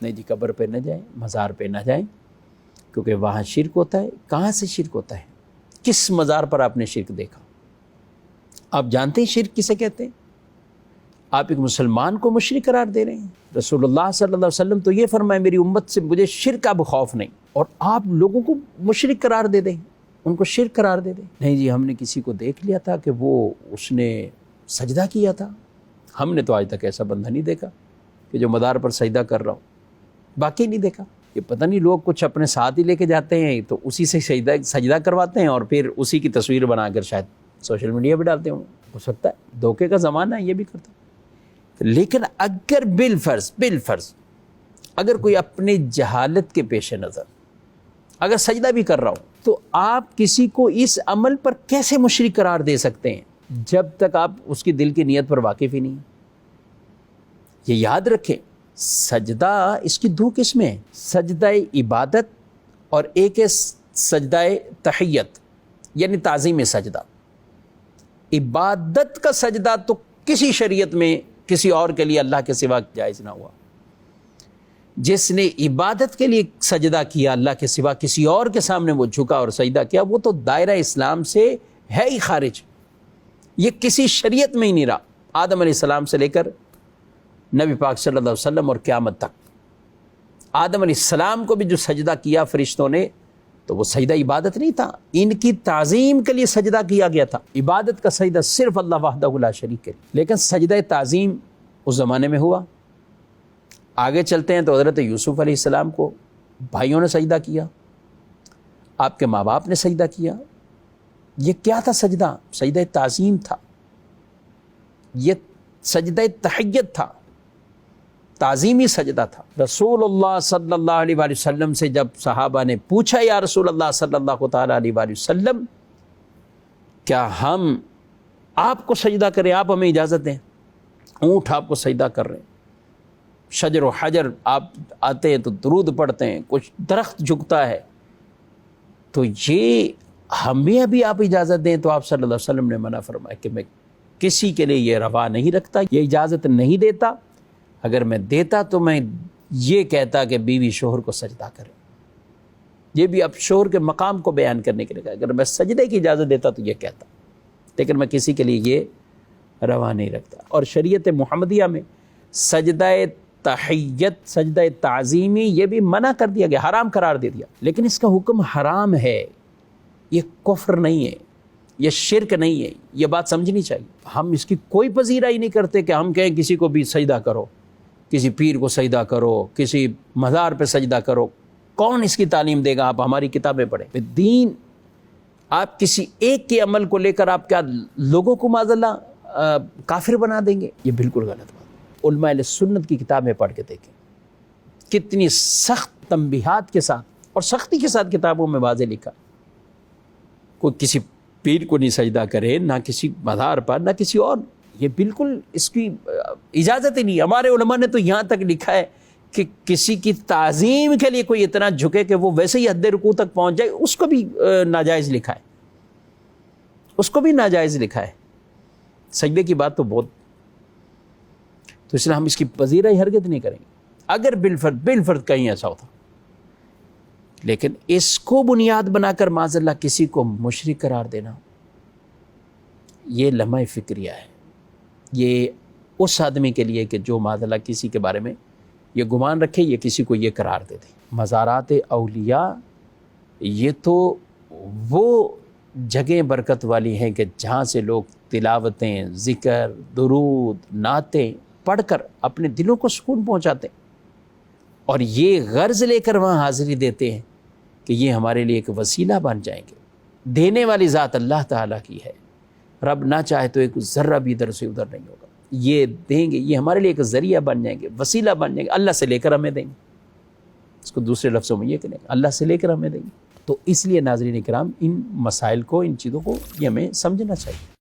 نہیں جی قبر پہ نہ جائیں، مزار پہ نہ جائیں، کیونکہ وہاں شرک ہوتا ہے۔ کہاں سے شرک ہوتا ہے؟ کس مزار پر آپ نے شرک دیکھا؟ آپ جانتے ہیں شرک کسے کہتے ہیں؟ آپ ایک مسلمان کو مشرک قرار دے رہے ہیں۔ رسول اللہ صلی اللہ علیہ وسلم تو یہ فرمائے میری امت سے مجھے شرک کا بھی خوف نہیں، اور آپ لوگوں کو مشرک قرار دے دیں، ان کو شرک قرار دے دیں۔ نہیں جی ہم نے کسی کو دیکھ لیا تھا کہ اس نے سجدہ کیا تھا، ہم نے تو آج تک ایسا بندہ نہیں دیکھا کہ جو مزار پر سجدہ کر رہا ہو، باقی نہیں دیکھا۔ یہ پتہ نہیں لوگ کچھ اپنے ساتھ ہی لے کے جاتے ہیں تو اسی سے سجدہ کرواتے ہیں اور پھر اسی کی تصویر بنا کر شاید سوشل میڈیا پہ ڈالتے ہوں، ہو سکتا ہے دھوکے کا زمانہ ہے، یہ بھی کرتا ہے۔ لیکن اگر بالفرض اگر کوئی اپنے جہالت کے پیش نظر اگر سجدہ بھی کر رہا ہو تو آپ کسی کو اس عمل پر کیسے مشرک قرار دے سکتے ہیں جب تک آپ اس کی دل کی نیت پر واقف ہی نہیں ہیں؟ یہ یاد رکھیں، سجدہ اس کی دو قسمیں ہیں، سجدہ عبادت اور ایک ہے سجدہ تحیت یعنی تعظیم سجدہ۔ عبادت کا سجدہ تو کسی شریعت میں کسی اور کے لیے اللہ کے سوا جائز نہ ہوا۔ جس نے عبادت کے لیے سجدہ کیا اللہ کے سوا کسی اور کے سامنے وہ جھکا اور سجدہ کیا، وہ تو دائرہ اسلام سے ہے ہی خارج، یہ کسی شریعت میں ہی نہیں رہا، آدم علیہ السلام سے لے کر نبی پاک صلی اللہ علیہ وسلم اور قیامت تک۔ آدم علیہ السلام کو بھی جو سجدہ کیا فرشتوں نے تو وہ سجدہ عبادت نہیں تھا، ان کی تعظیم کے لیے سجدہ کیا گیا تھا۔ عبادت کا سجدہ صرف اللہ وحدہ لا شریک کے لیے، لیکن سجدہ تعظیم اس زمانے میں ہوا۔ آگے چلتے ہیں تو حضرت یوسف علیہ السلام کو بھائیوں نے سجدہ کیا، آپ کے ماں باپ نے سجدہ کیا۔ یہ کیا تھا سجدہ؟ سجدہ تعظیم تھا، یہ سجدہ تحیت تھا، تعظیمی سجدہ تھا۔ رسول اللہ صلی اللہ علیہ وآلہ وسلم سے جب صحابہ نے پوچھا یا رسول اللہ صلی اللہ تعالیٰ علیہ وآلہ وسلم کیا ہم آپ کو سجدہ کریں، آپ ہمیں اجازت دیں؟ اونٹ آپ کو سجدہ کر رہے ہیں، شجر و حجر آپ آتے ہیں تو درود پڑھتے ہیں، کچھ درخت جھکتا ہے، تو یہ ہمیں ابھی آپ اجازت دیں؟ تو آپ صلی اللہ علیہ وسلم نے منع فرمایا کہ میں کسی کے لیے یہ روا نہیں رکھتا، یہ اجازت نہیں دیتا۔ اگر میں دیتا تو میں یہ کہتا کہ بیوی شوہر کو سجدہ کرے، یہ بھی اب شوہر کے مقام کو بیان کرنے کے لیے کہا، اگر میں سجدے کی اجازت دیتا تو یہ کہتا، لیکن میں کسی کے لیے یہ روا نہیں رکھتا۔ اور شریعت محمدیہ میں سجدہ تحیت، سجدہ تعظیمی یہ بھی منع کر دیا گیا، حرام قرار دے دیا، لیکن اس کا حکم حرام ہے، یہ کفر نہیں ہے، یہ شرک نہیں ہے، یہ بات سمجھنی چاہیے۔ ہم اس کی کوئی پذیرائی ہی نہیں کرتے کہ ہم کہیں کسی کو بھی سجدہ کرو، کسی پیر کو سجدہ کرو، کسی مزار پہ سجدہ کرو۔ کون اس کی تعلیم دے گا؟ آپ ہماری کتابیں پڑھیں۔ دین آپ کسی ایک کے عمل کو لے کر آپ کیا لوگوں کو معاذ اللہ کافر بنا دیں گے؟ یہ بالکل غلط بات۔ علماء اہل سنت کی کتابیں پڑھ کے دیکھیں، کتنی سخت تنبیہات کے ساتھ اور سختی کے ساتھ کتابوں میں واضح لکھا، کوئی کسی پیر کو نہیں سجدہ کرے، نہ کسی مزار پر، نہ کسی اور، یہ بالکل اس کی اجازت ہی نہیں۔ ہمارے علماء نے تو یہاں تک لکھا ہے کہ کسی کی تعظیم کے لیے کوئی اتنا جھکے کہ وہ ویسے ہی حد رکوع تک پہنچ جائے، اس کو بھی ناجائز لکھا ہے، اس کو بھی ناجائز لکھا ہے۔ سجدے کی بات تو بہت، تو اس لیے ہم اس کی پذیرائی ہرگز نہیں کریں گے اگر بالفرض کہیں ایسا ہوتا، لیکن اس کو بنیاد بنا کر معاذ اللہ کسی کو مشرک قرار دینا، یہ لمحہ فکریہ ہے۔ یہ اس آدمی کے لیے کہ جو معاذ اللہ کسی کے بارے میں یہ گمان رکھے، یہ کسی کو یہ قرار دے دے۔ مزارات اولیاء یہ تو وہ جگہیں برکت والی ہیں کہ جہاں سے لوگ تلاوتیں، ذکر، درود، نعتیں پڑھ کر اپنے دلوں کو سکون پہنچاتے ہیں، اور یہ غرض لے کر وہاں حاضری دیتے ہیں کہ یہ ہمارے لیے ایک وسیلہ بن جائیں گے۔ دینے والی ذات اللہ تعالیٰ کی ہے، رب نہ چاہے تو ایک ذرہ بھی ادھر سے ادھر نہیں ہوگا، یہ دیں گے، یہ ہمارے لیے ایک ذریعہ بن جائیں گے، وسیلہ بن جائیں گے، اللہ سے لے کر ہمیں دیں گے۔ اس کو دوسرے لفظوں میں یہ کہیں گے اللہ سے لے کر ہمیں دیں گے۔ تو اس لیے ناظرین کرام ان مسائل کو، ان چیزوں کو یہ ہمیں سمجھنا چاہیے۔